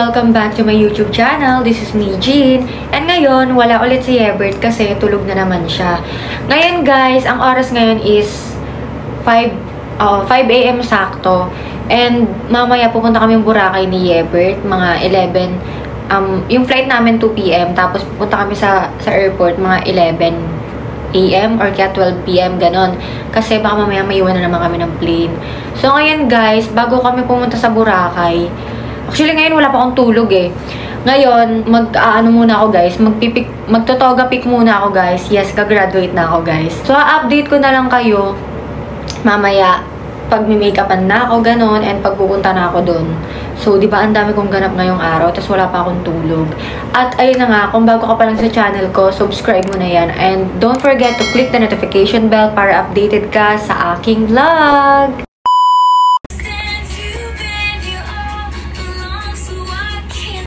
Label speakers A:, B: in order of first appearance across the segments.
A: Welcome back to my YouTube channel. This is me, Jean. And ngayon, wala ulit si Yebert kasi tulog na naman siya. Ngayon guys, ang oras ngayon is 5 AM sakto. And mamaya pupunta kami Boracay ni Yebert, mga 11. Yung flight namin 2 PM, tapos pupunta kami sa airport mga 11 AM or kaya 12 PM, ganon. Kasi baka mamaya maiwan na naman kami ng plane. So ngayon guys, bago kami pumunta sa Boracay, actually ngayon wala pa akong tulog eh. Ngayon, muna ako guys, magtotoga pick muna ako guys. Yes, gagraduate na ako guys. So update ko na lang kayo mamaya pag may-makeupan na ako, ganon, and pagpupunta na ako doon. So, di ba, ang dami kong ganap ngayong araw, tapos wala pa akong tulog. At ayun na nga, kung bago ka pa lang sa channel ko, subscribe mo na yan. And don't forget to click the notification bell para updated ka sa aking vlog.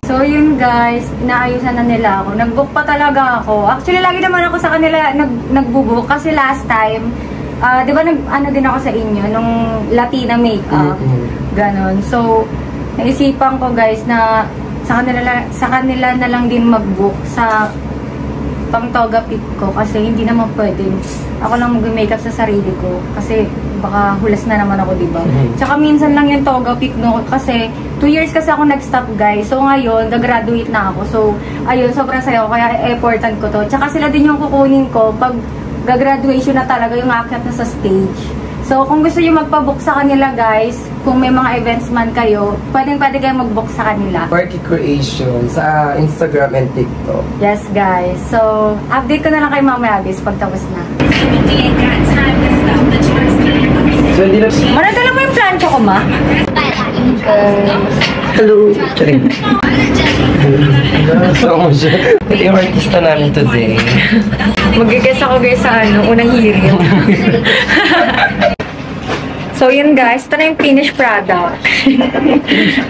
A: So yun guys, inaayusan na nila ako. Nag-book pa talaga ako. Actually, lagi naman ako sa kanila nag-book kasi last time, di ba ano din ako sa inyo, nung Latina makeup, ganon. So, naisipan ko guys na sa kanila na lang din mag-book sa pang-toga pick ko kasi hindi naman pwedeng ako lang mag-makeup sa sarili ko kasi baka hulas na naman ako, diba? Tsaka minsan lang yung toga pick no kasi 2 years kasi ako nag-stop guys. So ngayon, gagraduate na ako. So ayun, sobrang sayo kaya effortan ko to. Tsaka sila din yung kukunin ko pag gagraduation na talaga, yung aakyat na sa stage. So, kung gusto nyo magpa-book sa kanila, guys, kung may mga events man kayo, pwede kayo mag-book sa kanila.
B: Party Creation sa Instagram and TikTok.
A: Yes, guys. So, update ko na lang kay mamaya, guys, pag tapos na.
B: So, hindi na...
A: Maradala mo yung plancha ko, ma?
B: Hello! Charing. So, ito yung artista namin today.
A: Mag-guess ako guys sa unang hearing. So yun guys, ito na yung finished product.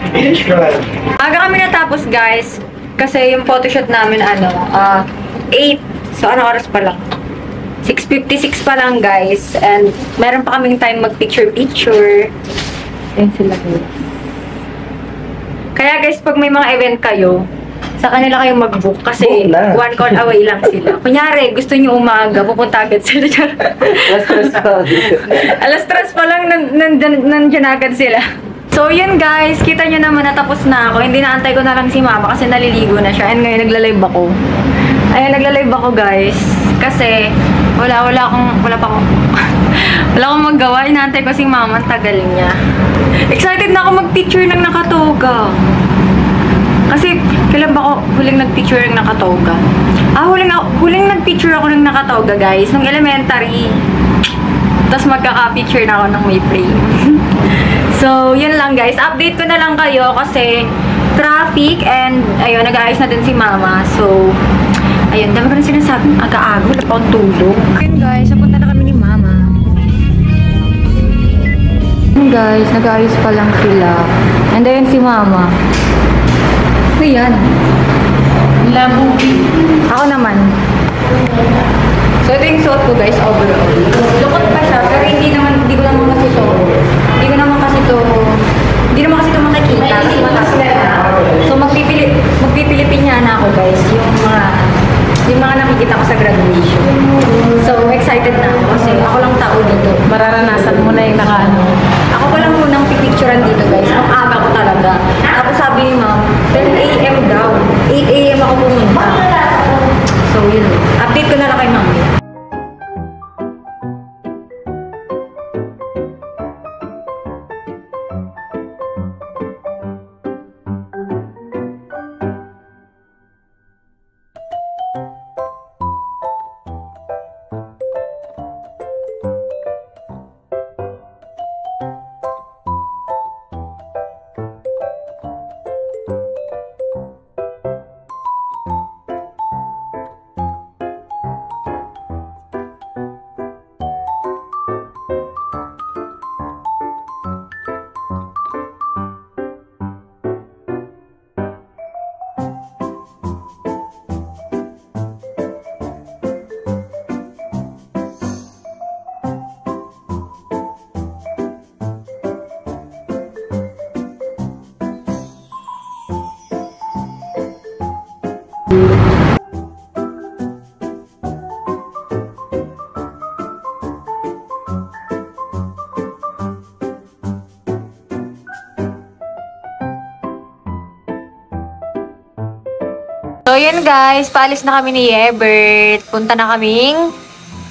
B: Finished product.
A: Aga kami natapos guys, kasi yung photoshoot namin 8. So ano oras pa lang? 6:56 pa lang guys. And meron pa kaming time mag-picture-picture. Ayan sila guys. Kaya guys, pag may mga event kayo, sa kanila kayong mag-book kasi 1 call away lang sila. Kunyari, gusto nyo umaga, pupunta agad sila. Alas 3 pa lang, nandyan agad sila. So yun guys, kita nyo naman natapos na ako. Hindi naantay ko na lang si mama kasi naliligo na siya. And ngayon nagla-live ako. Ayun, nagla-live ako guys. Kasi wala akong maggawa. Inaantay ko si mama, tagal niya. Excited na ako mag-picture ng nakatoga. Kasi, kailan ba ako huling nag-picture ng nakatoga? Huling nag-picture ako ng nakatoga, guys. Nung elementary. Tapos magkaka-picture na ako ng may frame. So, yun lang, guys. Update ko na lang kayo kasi traffic and, ayun, nag-aayos na din si mama. So, ayun, dami ko na sinasabi. Aga-aga, wala pa akong tulog. Ayun, guys. Napunta na kami ni mama. Ayun, guys. Nag-aayos pa lang sila. And ayun si mama. Ano yan? Labubi. Ako naman. So, ito yung suot ko, guys, overall. Lukot pa siya, pero hindi ko naman kasi ito makikita. Kasi mataas na. So, magpipilipinya na ako, guys. Yung mga nakikita ko sa graduation. So, excited na ako kasi ako lang tao dito.
C: Mararanasan mo na yung
A: Ako pa lang munang pipicturean dito, guys. Ang aga ko talaga. Tapos sabi ni ma'am, 10 AM daw. 8 AM ako pumunta. So, yun. Update ko na lang kay ma'am. So, yun guys. Paalis na kami ni Yebert. Punta na kaming...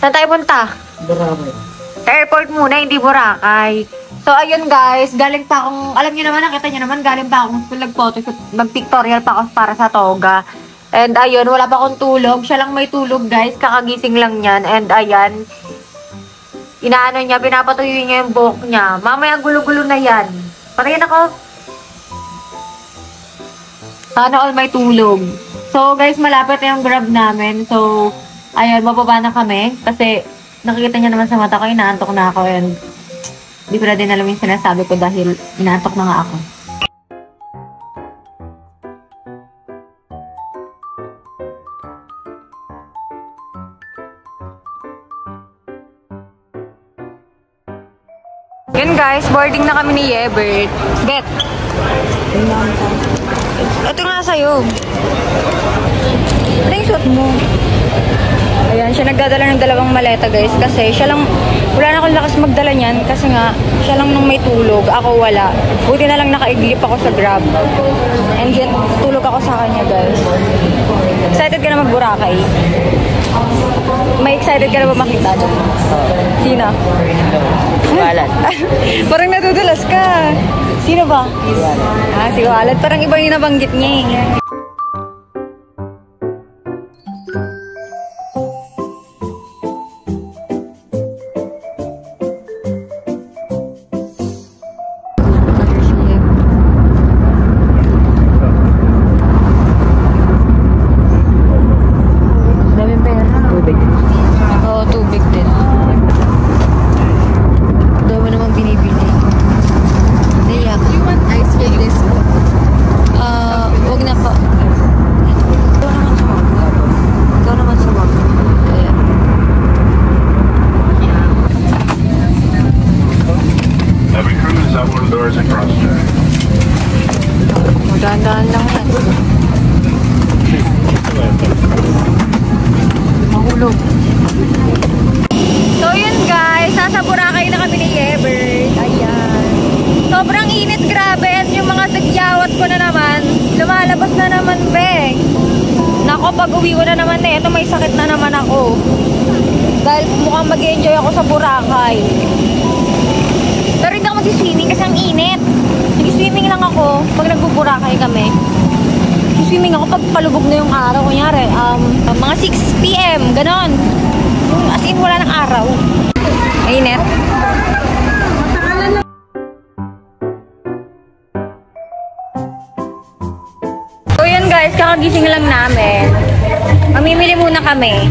A: Saan tayo punta?
B: Boracay.
A: Sa airport muna, hindi Boracay. So, ayun guys. Galing pa akong... Alam niyo naman, nakita niyo naman, galing pa akong nag-photoshoot. Mag-pictorial pa ako para sa toga. And ayun, wala pa akong tulog. Siya lang may tulog guys. Kakagising lang yan. And ayan. Inaano niya, pinapatuyo niya yung buhok niya. Mamaya gulo-gulo na yan. Patayin ako. Sana all may tulog. So, guys, malapit na yung grab namin. So, ayun, mababa na kami. Kasi, nakikita niya naman sa mata ko, inaantok na ako. And, hindi ko na din alam yung sinasabi ko dahil inaantok na nga ako. Yun, guys, boarding na kami ni Yebert. Bet! Ito nga sa'yo. Ano yung suot mo? Ayan, siya nagdadala ng dalawang maleta guys. Kasi siya lang, wala na akong lakas magdala niyan. Kasi nga, siya lang nung may tulog. Ako wala. Buti na lang nakaiglip ako sa Grab. And then, tulog ako sa kanya guys. Excited ka na mag-Boracay? May excited ka na ba makita doon? Sino?
B: Walat.
A: Parang natudulas ka. Sino ba? Si Walat. Parang iba yung nabanggit niya eh. Magandaan lang yan. Mahulog. So yun guys, nasa Boracay na kami ni Yebert. Ayan. Sobrang init, grabe. At yung mga tagyawat ko na naman, lumalabas na naman, be. Nako, pag uwi ko na naman eh. Ito may sakit na naman ako. Dahil mukhang mag-enjoy ako sa Boracay. Pero hindi ako mag-swimming kasi ang init. Nag-swimming lang ako pag nagbuburakay kami. Swimming ako pag palubog na yung araw. Kunyari, mga 6 PM, ganon. As in, wala ng araw. Mainit. So yun guys, kakagising lang namin. Mamimili muna kami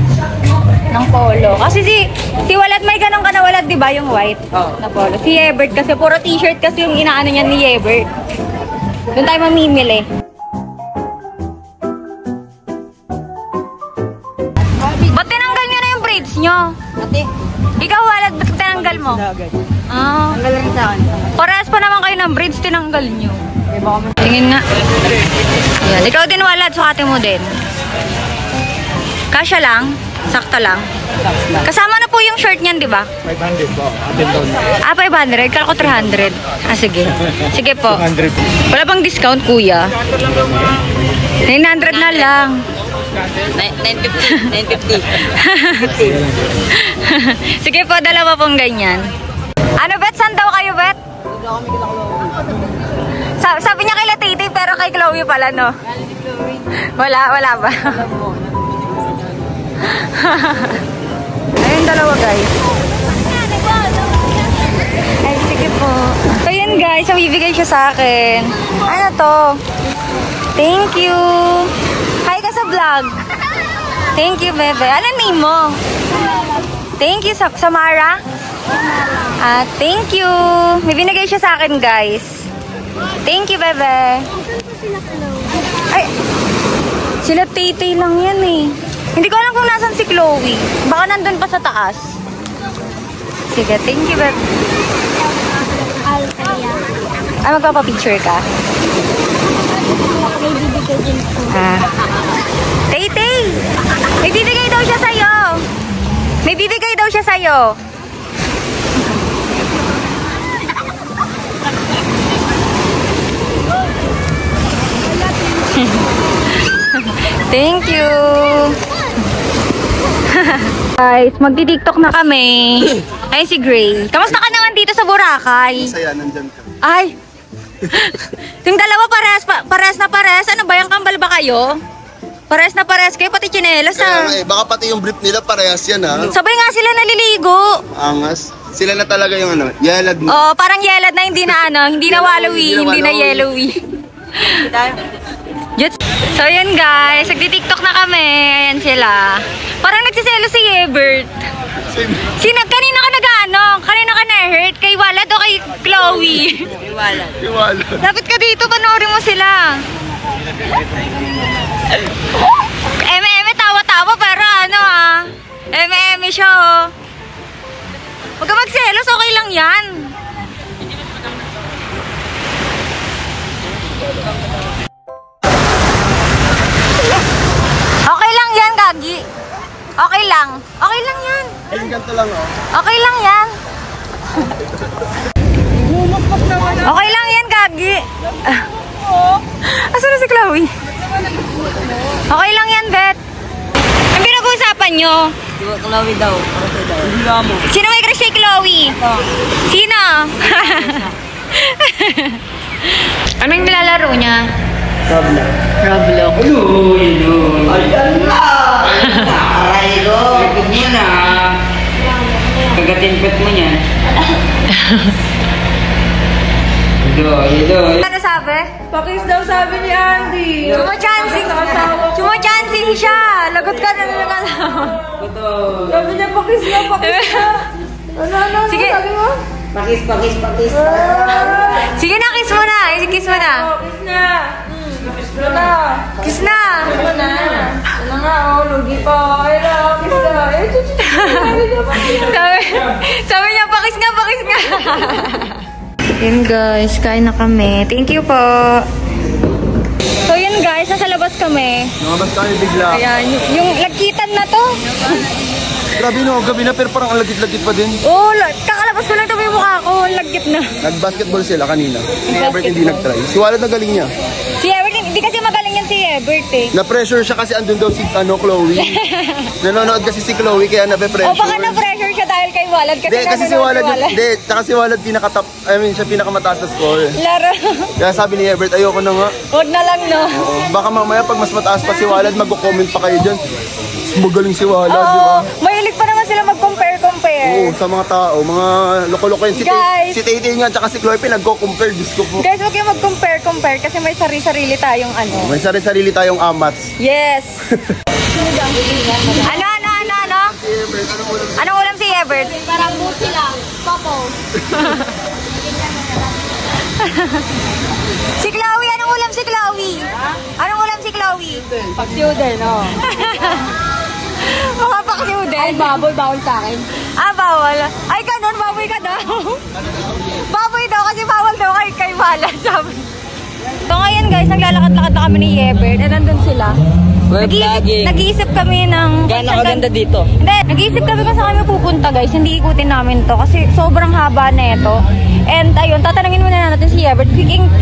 A: ng polo. Kasi si Walat may ganun ka na Walat, di ba? Yung white na polo. Si Yebert kasi puro t-shirt kasi yung inaano niya ni Yebert. Doon tayo mamimili. Ba't tinanggal niyo na yung braids niyo? Ate. Ikaw Walat, ba't tinanggal mo? Ah. Tanggal rin sa akin. Parehas pa naman kayo ng braids, tinanggal niyo. Tingin nga. Yan. Ikaw din Walat, sukatin mo din. Kasya lang. Sakto lang. Kasama na po yung shirt niyan, di ba?
B: 500 po.
A: 500? Kala ko 300. Sige. Sige po.
B: 200.
A: Wala bang discount, kuya? 900 na lang.
C: 950.
A: Sige po, dalawa pong ganyan. Ano, Bet? Saan daw kayo, Bet? Sabi niya kay Latiti, pero kay Chloe pala, no? Wala ba? Ayun, dalawa guys. Ay, sige po. So yun guys, so bibigay siya sa akin. Ano to? Thank you. Hi ka sa vlog. Thank you, bebe. Ano name mo? Thank you, Samara. Thank you. May binigay siya sa akin guys. Thank you, bebe. Ay, sila Tay-Tay lang yan eh. Hindi ko alam kung nasan si Chloe. Baka nandun pa sa taas. Sige, thank you, babe. Magpapapicture ka? Tay! May bibigay daw siya sa'yo. May bibigay daw siya sa'yo. Thank you. Guys, magdi-TikTok na kami. Ay, si Gray. Kamusta ka naman dito sa Boracay?
C: Masaya, nandyan ka.
A: Ay! Yung dalawa pares na pares. Ano ba, yung kambal ba kayo? Pares na pares kayo, pati tsinelas
C: Kaya nga
A: ah.
C: baka pati yung brief nila parehas yan ha.
A: Sabay nga sila naliligo.
C: Angas. Sila na talaga yung ano, yelad mo.
A: Oh, parang yelad na hindi na ano, hindi na wallowy, hindi na yellowy. So yun guys, nagti-TikTok na kami. Ayan sila. Parang nagsiselo si Ebert. Kanina ka nag-ano? Kanina ka na-hurt? Kay Walad o kay Chloe?
C: Iwala.
A: Dapat ka dito, panoorin mo sila. Eme-eme, tawa-tawa, pero ano ah. Eme-eme siya oh. Huwag ka magselos, okay lang yan. Okay lang yan, Gagi. Okay lang. Okay lang yan.
C: Ayun, ganito lang oh.
A: Okay lang yan. Okay lang yan, Gagi. Asan na si Chloe? Okay lang yan, Bet. Ang pinag-uusapan nyo?
B: Chloe daw.
A: Sino may crush kay Chloe? Sino? Anong nilalaro niya? Roblox.
B: Ayan na! Aray ko! Likod mo na! Kagatin-pet mo niyan.
A: Ano sabi?
D: Pakis daw sabi ni Andy.
A: Chumachancing siya. Lagot ka na lang alam.
D: Sabi niya pakis na, pakis na. Ano
A: Sige.
D: sabi mo?
B: Pakis.
A: Sige na, kiss mo na. Kiss mo na.
D: Pakis na. Pakis na.
A: Kiss na.
D: Pakis na. Ano nga, oh, lugi pa. Ay na, pakis na.
A: Sabi niya, pakis nga. Yun guys, kain na kami. Thank you po. So yun guys, nasa labas kami.
C: Lumabas kami bigla.
A: Ayan, yung lagkitan na to.
C: Grabe no, gabi na pero parang ang lagit-lagit pa din.
A: Oh, kakalabas ko lang ito yung mukha ko. Lagkit na.
C: Nag-basketball sila kanina. Si Ebert hindi nag-try. Si Walad na galing niya.
A: Si Ebert, hindi kasi magaling yan si Ebert eh.
C: Na-pressure siya kasi andun daw si Chloe. Nanonood kasi si Chloe kaya nape-pressure.
A: O baka na-pressure siya dahil kay Walad.
C: Kasi si Walad, si Walad siya pinakamataas na score.
A: Laro.
C: Kaya sabi ni Ebert, ayoko na nga.
A: Huwag na lang no.
C: Oo, baka mamaya pag mas mataas pa si Walad, mag-comment pa kayo dyan. Magaling si Walad, di ba?
A: Mahilig pa naman sila mag-compare.
C: Oo, sa mga tao, mga loko-loko yun.
A: Guys.
C: Si Tay nga, tsaka si Chloe, pinag-compare. Diyos ko po.
A: Guys, huwag yung mag-compare kasi may sarili-sarili tayong ano.
C: May sarili-sarili tayong amats.
A: Yes. Ano? Anong ulam si Ebert?
D: Parang buti lang. Popo.
A: Si Chloe, anong ulam si Chloe? Anong ulam si Chloe?
D: Paksiw din, oh.
A: Mga paksiw din.
D: Ay, bawal sa akin.
A: Ah, bawal. Ay, ganun, baboy ka daw. Baboy daw kasi bawal daw kay Wala, sabi. So ngayon guys, naglalakad-lakad na kami ni Ebert. Nandun sila. Nag-iisip kami ng...
B: Gano'ng kaganda dito?
A: Hindi, nag-iisip kami kung saan kami pupunta guys. Hindi ikutin namin to kasi sobrang haba na ito. And ayun, tatanungin muna natin si Ebert.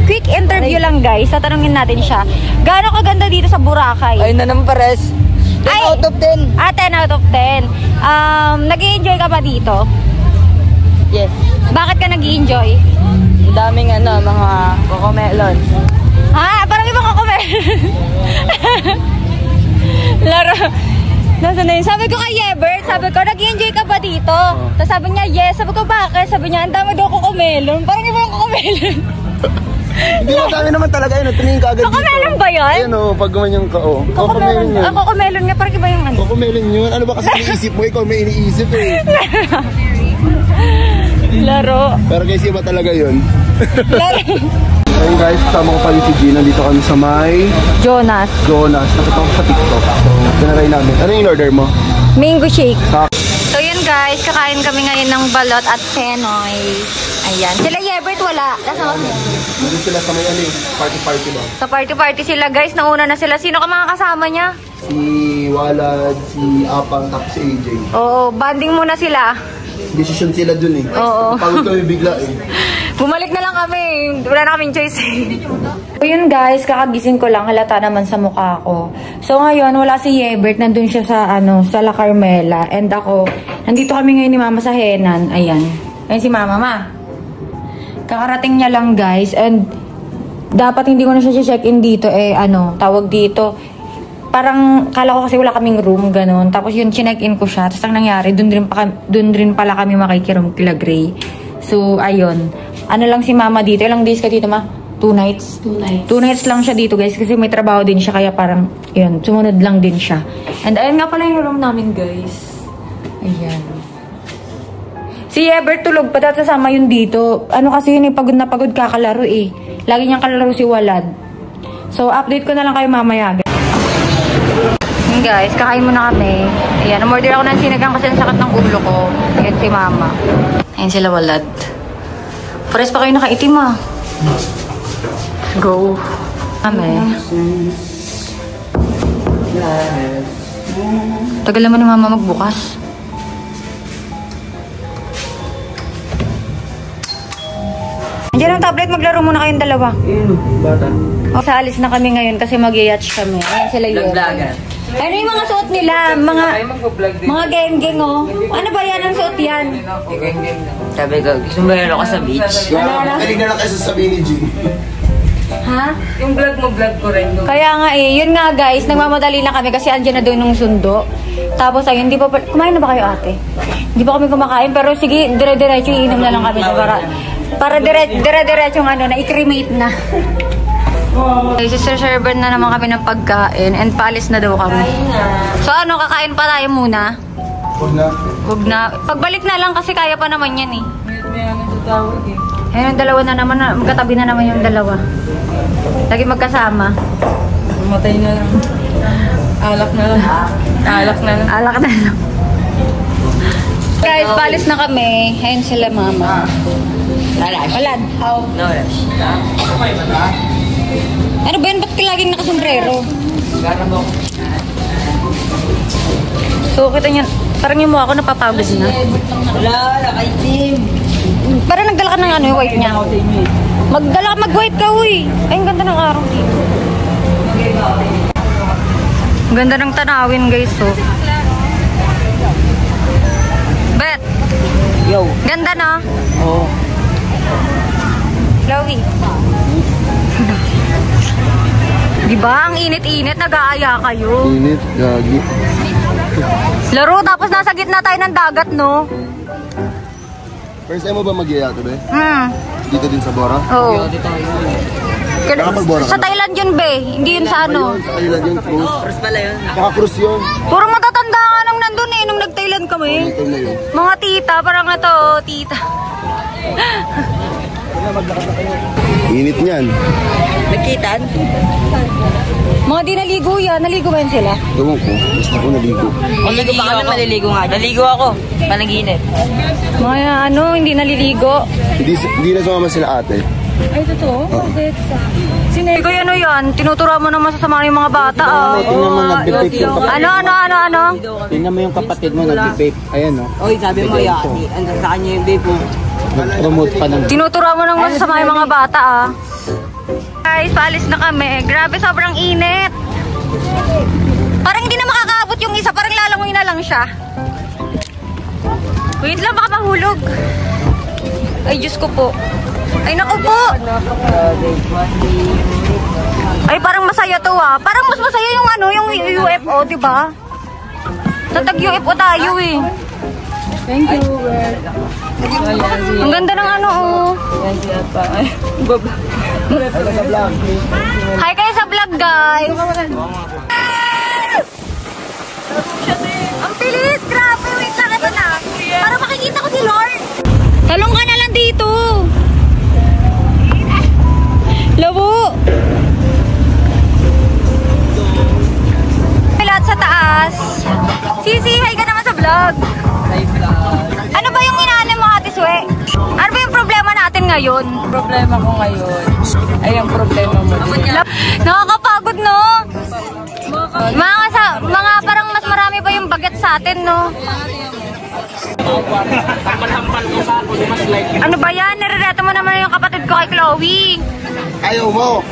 A: Quick interview lang guys. Tatanungin natin siya. Gano'ng kaganda dito sa Boracay?
B: Ayun na naman pares. 10 out of 10.
A: 10 out of 10. Nag-i-enjoy ka ba dito?
B: Yes.
A: Bakit ka nag-i-enjoy?
B: Ang daming mga cocomelon.
A: Ha? Parang ibang cocomelon. Laro. Nasaan na yun? Sabi ko kay Ebert, nag-i-enjoy ka ba dito? Tapos sabi niya, yes. Sabi ko, bakit? Sabi niya, ang dami daw cocomelon. Parang ibang cocomelon.
C: Hindi mo dami naman talaga yun. Tumingin ka agad dito.
A: Cocomelon ba yun?
C: Ayun o, pag gumanyan ka o.
A: Cocomelon yun. Cocomelon nga, parang iba yung ano.
C: Cocomelon yun. Ano ba kasi iniisip mo? Ikaw may iniisip eh.
A: Laro.
C: Pero guys, iba talaga yun.
A: Laro.
C: Ayun guys, kasama ko pala si Gina. Nandito kami sa may
A: Jonas.
C: Nakita ko sa TikTok. So, tinaray namin. Ano yung order mo?
A: Mango shake. So yun guys, kakain kami ngayon ng balot at penoy. Ayan. Sila Ebert wala.
C: Hindi sila sa may party-party lang.
A: Sa party-party sila guys. Nauna na sila. Sino ka mga kasama niya?
C: si Walad, si Apang, tapos si AJ.
A: Oo, banding muna sila.
C: Desisyon sila dun eh.
A: Oo.
C: Pagod kami bigla eh.
A: Bumalik na lang kami. Wala na kaming choice So yun guys, kakagising ko lang. Halata naman sa mukha ko. So ngayon, wala si Yebert. Nandun siya sa, sa La Carmela. And ako, nandito kami ngayon ni Mama sa Henan. Ayan. Ayan si Mama, Ma. Kakarating niya lang guys. And dapat hindi ko na siya check-in dito. Tawag dito. Parang, kala ko kasi wala kaming room, ganun. Tapos yun, chinek-in ko siya. Tapos ang nangyari, dun rin pala kami makikiram kila Gray. So, ayun. Ano lang si Mama dito? Ilang days ka dito, Ma? 2 nights?
D: 2 nights.
A: 2 nights lang siya dito, guys. Kasi may trabaho din siya. Kaya parang, yun, sumunod lang din siya. And ayun nga pala yung room namin, guys. Ayan. Si Ebert tulog pa. Dati sasama yun dito. Ano kasi yun, pagod na pagod kakalaro eh. Lagi niyang kalaro si Walad. So, update ko na lang kayo mamaya, guys. Guys, kakain muna kami. Ayan, umorder ako ng sinigang kasi ang sakit ng ulo ko. Ayan si Mama. Ayan sila Walad. Pares pa kayo nakaitim ah. Let's go. Kami. Tagal naman ni Mama magbukas. Andiyan ang tablet, maglaro muna kayong dalawa.
C: Bata.
A: Sa alis na kami ngayon kasi mag-yacht kami. Ayan sila yun. Ano yung mga suot nila? Mga geng-geng oh. Ano ba yan ang suot yan?
B: Sabi ko, gusto mo yun ako sa beach?
C: Kaling na lang kayo sasabihin ni G.
A: Ha?
D: Yung vlog mo, vlog ko rin.
A: Kaya nga eh, yun nga guys, nagmamadali na kami kasi andyan na doon nung sundo. Tapos ayun, kumain na ba kayo ate? Hindi pa kami kumakain, pero sige, dire-diretso iinom na lang kami para dire-diretso na-i-cremate na. Okay, sister-server na naman kami ng pagkain and paalis na daw kami. So ano, kakain pa tayo muna?
C: Huwag na.
A: Huwag na. Pagbalik na lang kasi kaya pa naman yan eh.
D: May ano tutawag eh.
A: Ayun, dalawa na naman, magkatabi na naman yung dalawa. Lagi magkasama.
D: Matay na lang. Alak na lang. Alak na lang.
A: Alak na lang. Guys, paalis na kami. Ayun sila Mama. Walad.
B: No rush.
A: Ano ba yun? Ba't laging nakasombrero? So, kita nyo, parang yung mukha ko napapagod na.
B: Wala, nakaitim.
A: Parang nagdala ka ng ano, yung white niya. Mag-white ka, uy. Ay, ang ganda ng araw dito. Ang ganda ng tanawin, guys, oh. Bet!
B: Yo.
A: Ganda, no?
B: Oo.
A: Chloe. Diba? Ang init-init, nag-aaya kayo.
C: Init, gagi.
A: Laro, tapos nasa gitna tayo ng dagat, no?
C: First time mo ba mag-iyato, be? Dito din sa Bora?
A: Oo.
C: Nakapag-Bora ka
A: Sa
C: na?
A: Thailand yun, be. Hindi yun sa ano.
C: Ayun, sa Thailand yun, cruise.
B: First pala yun.
C: Saka cruise yun.
A: Puro matatanda nga nung nandun eh, nung nag-Thailand kami.
C: Ito na yun.
A: Mga tita, parang na to, tita.
C: Init niyan.
B: Nagkitan?
A: Mga di naligo yan. Naligo ba yun sila?
C: Gawin ko. Gusto ko naligo.
B: Naligo ba ka? Maliligo nga. Naligo ako. Panaginip.
A: Mga ano, hindi naliligo.
C: Hindi na sumama sila ate.
A: Ay, totoo? Bakit? Sinay ko yan o yan. Tinuturo mo naman sa mga mga bata, ah.
E: Tingnan mo, nag-vape yung kapatid.
A: Ano?
E: Tingnan mo yung kapatid mo, nag-vape. Ayan, no?
B: Oy, sabi mo, yati. Ang sa kanya yung babe mo.
E: Nag-promote pa ng...
A: Tinuturo mo naman sa mga bata, ah. Guys, paalis na kami. Grabe, sobrang init. Parang hindi na makakaabot yung isa. Parang lalangoy na lang siya. Wait lang, baka mahulog. Ay, Diyos ko po. Ay, naku po. Ay, parang masaya to, ah. Parang mas masaya yung ano, yung UFO, diba? Tatag UFO tayo, eh.
D: Thank you,
A: Ang ganda ng ano, oh. Hi kayo sa vlog, guys. Ang pilit, grabe. Wait lang, ito na. Para makikita ko si Lord. Talong ka na lang dito. Labo. Lahat sa taas. Sisi, hi ka naman sa vlog. Ano ba yung inaanin mo, Ate Sue? Ano ba yung problema natin ngayon?
D: Problema ko ngayon. Ay, ang problema mo din.
A: Nakakapagod, no? natin, no? Ano ba yan? Nirereto mo naman yung kapatid ko kay Chloe.
C: Ayaw mo.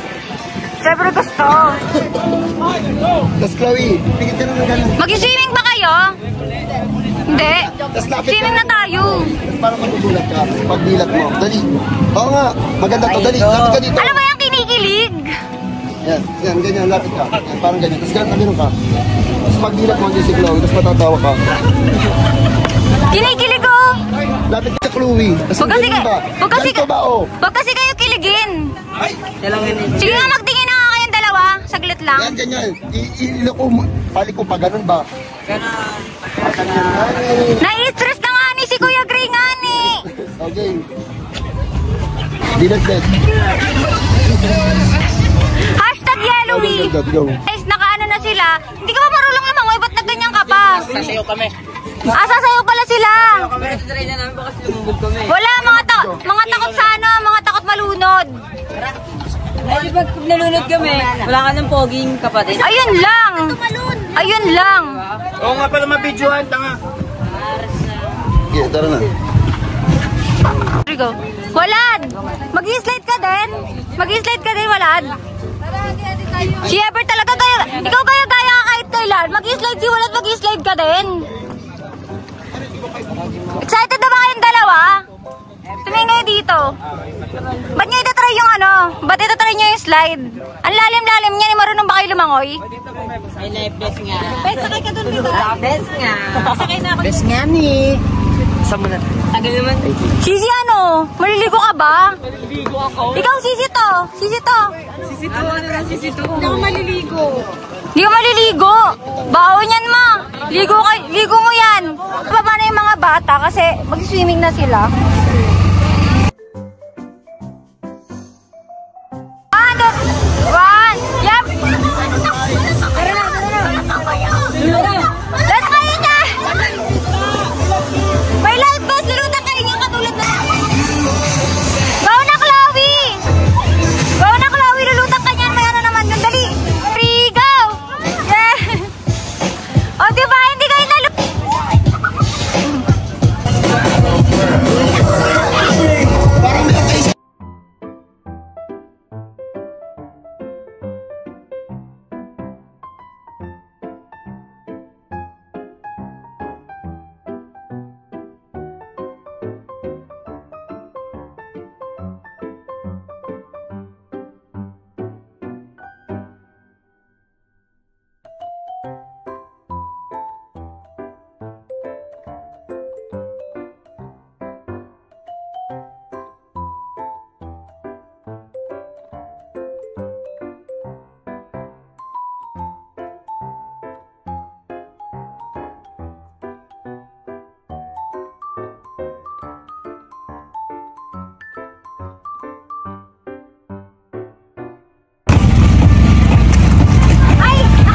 A: Siyempre gusto.
C: Tapos Chloe, pigit ka naman ganun.
A: Mag-swimming ba kayo? Hindi. Swimming na tayo.
C: Para magugulat ka. Pagdilat mo. Dali. Oo nga. Maganda to. Dali. Lapit ka dito.
A: Ano ba yung kinikilig?
C: Yan. Yan. Ganyan. Lapit ka. Yan. Parang ganyan. Tapos ganun ka. Tapos pagdilat mo hindi si Chloe. Tapos matatawa ka.
A: Kinikilig oh.
C: Lapit ka Chloe. Tapos ganyan ba? Ganito ba oh?
A: Wag kasi kayo kiligin. Sige nga, magtingin na nga kayong dalawa. Saglit lang.
C: Yan. Ganyan. Ilo ko. Pali ko pa. Ganun ba?
A: Nai-stress na nga ni si Kuya Gray nga ni.
C: Okay. Dilat.
A: Hashtag Yellowee.
C: Go.
A: Guys, nakaano na sila. Hindi ka ba marunong lumangoy? Ba't nagganyan ka pa?
B: Sasayaw kami.
A: Sasayaw pala sila.
B: Try na namin bukas lumubog kami.
A: Wala, mga takot sa ano, mga takot malunod.
B: Ay, di ba pag nalunod kami, wala ka ng poging kapatid.
A: Ayun lang. Ayun lang.
C: Oo nga pala mabidyohan. Tanga. Yeah, tara na.
A: Rigo. Walad! Mag-i-slide ka din? Mag-i-slide ka din, Walad? Si Ever talaga kaya, ikaw kaya gaya ka kahit kailan. Mag-i-slide si Walad, mag-i-slide ka din. Excited na ba kayong dalawa? Tumingin kayo dito. Ba't nyo itatry yung ano? Ba't itatry nyo yung slide? Ang lalim-lalim niya, marunong ba kayo lumangoy?
B: Ay, best nga.
A: Best, sakay ka dun dito.
B: Best nga.
A: Sakay na ako.
B: Best nga ni. Saan mo na? Tagal naman.
A: Sisi ano? Maliligo ka ba?
B: Maliligo ako.
A: Ikaw sisi to. Sisi to.
B: Sisi to. Ano na sisi to?
A: Hindi ako maliligo. Hindi ka maliligo. Baon yan ma. Ligo mo yan. Baba na yung mga bata kasi mag-swimming na sila. Yep. Let's kayo niya. May live bus. Lulutan kayo niya katulad na. Baon na Chloe. Baon na Chloe. Lulutan ka niyan. May ano naman yun. Dali. Free, go. Yeah. O diba? Hindi kayo nalulutan.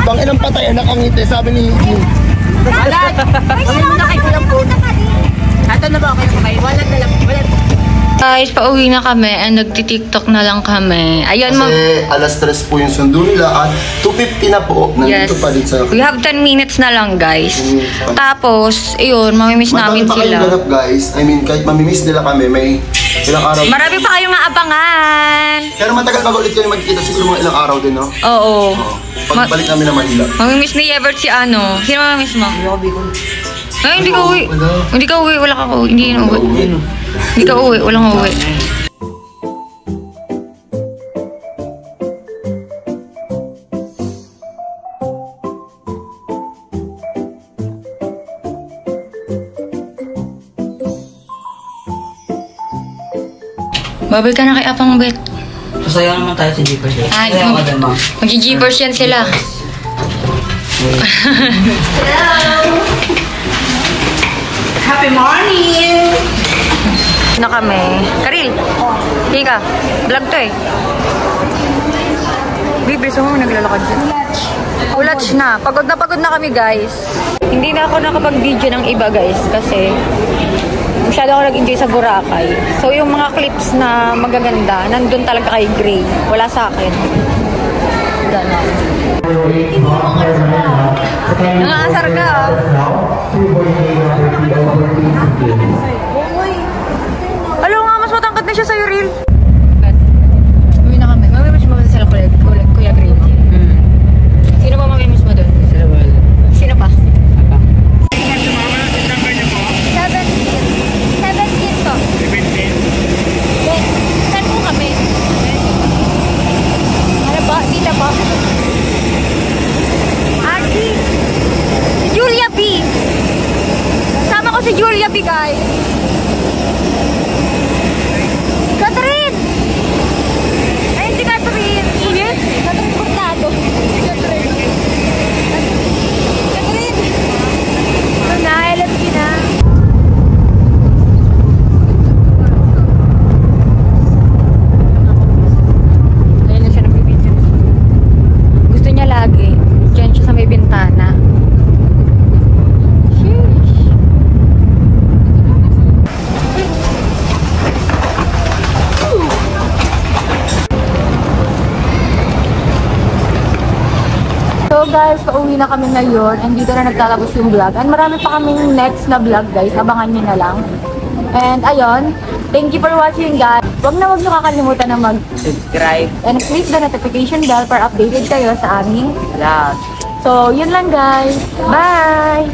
C: Bangin ang patay, anak ang ngiti, sabi ni Higi.
B: Walad! Kami muna kay Kulang po. Ato na ba okay na kayo? Walad na lang. Walad.
A: Guys, pauwi na kami and nagti-tiktok na lang kami. Ayun,
C: Kasi alas 3 po yung sundo nila at 2:50 na po. Nandito pa din sa...
A: We have 10 minutes na lang, guys. Tapos, ayun, mamimiss namin
C: Madami pa kayong
A: sila.
C: ganap, guys. I mean, kahit mamimiss nila kami, may ilang araw.
A: Marami pa kayong aabangan.
C: Pero matagal bago ulit kayo magkikita, siguro mga ilang araw din, no?
A: Oo.
C: Pagbalik namin na Manila.
A: Mamimiss ni Everett si ano. Sino mamimiss mo?
B: Hindi ako bigong.
A: Ay, hindi ka uwi. Hindi ka uwi. Wala ka uwi. Hindi ka uwi. Hindi ka uwi. Walang uwi. Babay ka na kay Apang Bet.
B: Sasayaw naman tayo sa Jeepers.
A: Ay,
B: Sayaw ka din, ma.
A: Mag-Jeepers yan sila.
B: Happy morning!
A: Na kami. Karil, higa. Vlog to eh. Babe, gusto mo naglalakad dyan? Ulatch na. Pagod na kami, guys. Hindi na ako nakapag-video ng iba, guys. Kasi masyado ako nag-enjoy sa Boracay. So, yung mga clips na magaganda, nandun talaga kay Gray. Wala sa akin. Ganon. Nangasar ka, Alo nga, mas matangkad na siya sa'yo, Ril. Uwi na kami. Mamimiss mo ba sila Kuya Green? Sino ba mamimiss mo doon? Sino pa? 17 to. 17? Saan po kami? Ano ba? Dila pa? Aki! Si Julia B! Sama ko si Julia B, guys! Catherine! Ayun si Catherine! Yes? Catherine Cortado. Catherine! Ano na? LFG na. Ayun na siya nagbibidyo. Gusto niya lagi. Diyan siya sa may bintana. Sheesh! So guys, pauwi na kami ngayon and dito na nagtatapos yung vlog. And marami pa kaming next na vlog guys, abangan nyo na lang. And ayun, thank you for watching guys. Huwag nyo kakalimutan na
B: Subscribe.
A: and click the notification bell para updated kayo sa aming
B: Vlog.
A: So, yun lang guys. Bye!